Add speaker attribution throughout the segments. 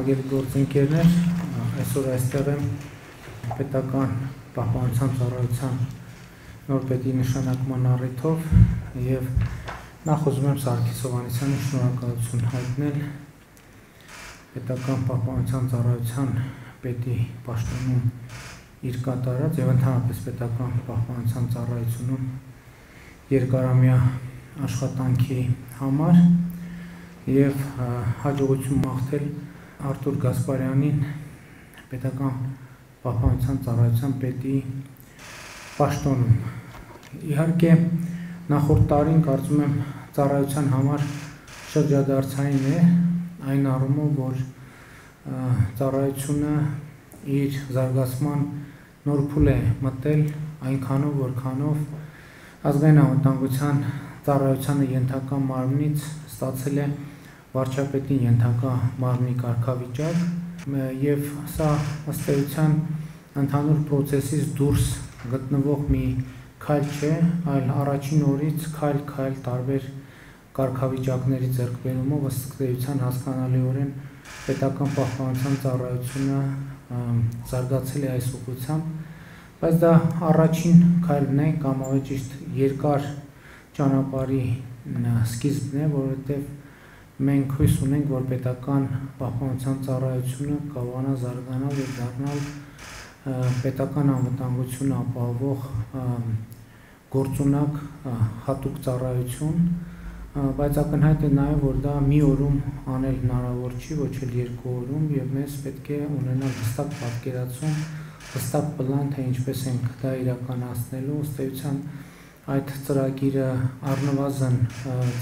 Speaker 1: Հարգելի գործընկերներ, այսօր այստեղ եմ պետական պահպանության ծառայության նոր պետի նշանակման առիթով եւ նախ ուզում եմ Սարգիս Հովհաննիսյանին շնորհակալություն հայտնել պետական պահպանության ծառայության պետի պաշտոնում իր կատարած եւ ընդհանրապես պետական պահպանության ծառայությունում երկարամյա աշխատանքի համար եւ հաջողություն մաղթել Արտուր Գասպարյանին պետական պահպանության ծառայության պետի պաշտոնում։ Իհարկե նախորդ տարին կարծում եմ ծառայության համար շրջադարձային է այն առումով, որ ծառայությունը իր զարգացման նոր փուլ է մտել այնքանով, որքանով ազգային անվտանգության ծառայությանը ենթակա մարմնից ստացել է վարչապետին ենթակա մարմնի կարգավիճակ եւ սա ըստ էության ընդհանուր process-ից դուրս գտնվող մի քայլ չէ, այլ առաջին օրից քայլ տարբեր կարգավիճակների ձեռքբերումով ըստ էության հասկանալիորեն պետական պահպանության ծառայությունը զարգացել է այս ուղղությամբ, բայց դա առաջին քայլն է կամ ավելի ճիշտ երկար ճանապարհի սկիզբն է, որովհետեւ մենք հույս ունենք, որ պետական պահպանության ծառայությունը կարողանա զարգանալ եւ դառնալ պետական անվտանգությունը ապահովող գործունակ հատուկ ծառայություն, բայց ակնհայտ է նաեւ, որ դա մի օրում անել հնարավոր չի, ոչ էլ երկու օրում եւ մեզ պետք է ունենալ հստակ պատկերացում, հստակ պլան, թե ինչպես ենք դա իրականացնելու, ըստ էության այդ ծրագիրը առնվազն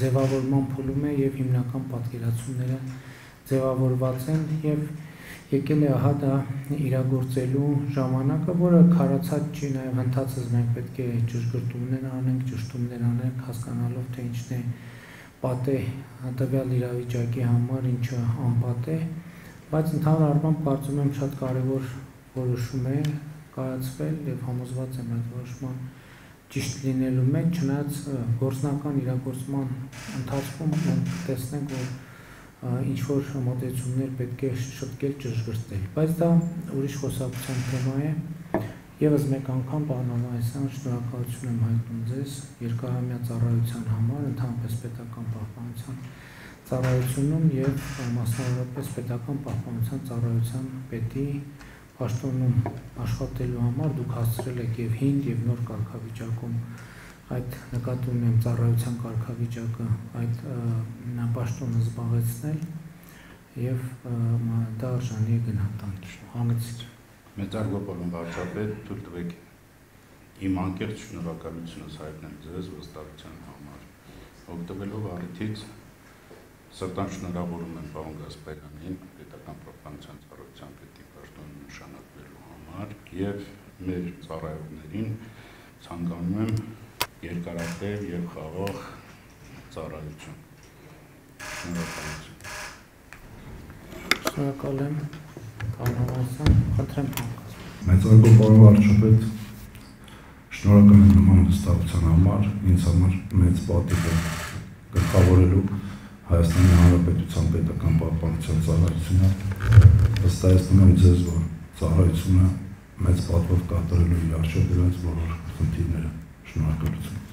Speaker 1: ձևավորման փուլում է եւ հիմնական պատկերացումները ձևավորված են եւ եկել է ահա դա իրագործելու ժամանակը, որը քարացած չի, նաեւ հնդածս մենք պետք է ճշգրտումներ անենք, ճշտումներ անենք, հասկանալով թե ինչն է պատե տվյալ իրավիճակի համար, ինչը անպատե, բայց ընդհանուր առմամբ կարծում եմ շատ կարեւոր որոշում է կայացվել եւ համոզված եմ այդ որոշման ճիշտ լինելու մեջ, չնայած գործնական իրագործման ընթացքում մենք տեսնենք, որ ինչ-որ մոտեցումներ պետք է շտկել, ճշգրտել, բայց դա ուրիշ խոսակցության թեմա է։ Եվս մեկ անգամ, պարոն Հովհաննիսյան, շնորհակալություն եմ հայտնում ձեզ երկարամյա ծառայության համար, ընդհանրապես պետական պահպանության ծառայությունում եւ մասնավորապես պետական պահպանության ծառայության պետի պաշտոնում աշխատելու համար դուք հասցրել եք եւ հին եւ նոր կարգավիճակում այդ նկատի ունեմ ծառայության կարգավիճակը այդ պաշտոնը զբաղեցնել եւ դա արժանի է գնահատանքի։ Համեցիկ։
Speaker 2: Մեծարգո պարոն վարչապետ, թույլ տվեք իմ անկեղծ շնորհակալությունս հայտնել ձեզ վստահության համար։ Օգտվելով առիթից սրտան շնորհավորում եմ պարոն Գասպարյանին պետական պահպանության ծառայության պետի պաշտոնում նշանակվելու համար եւ մեր ծառայողներին ցանկանում եմ երկարատև եւ խաղաղ ծառայություն։ Շնորհակալություն։
Speaker 1: Շնորհակալ եմ, պարոն Հովհաննիսյան, խնդրեմ հանգած։
Speaker 3: Մեծարգո պարոն վարչապետ, շնորհակալ եմ նման վստահության համար, ինձ համար մեծ պատիվ է գլխավորելու Հայաստանի Հանրապետության պետական պահպանության ծառայությունը, վստահեցնում եմ ձեզ, որ ծառայությունը մեծ պատվով կատարելու իր առջև դրած բոլոր խնդիրները։ Շնորհակալություն։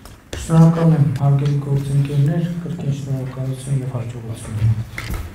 Speaker 1: Շնորհակալ եմ, հարգելի գործընկերներ, կրկին շնորհակալություն եւ հաջողություն։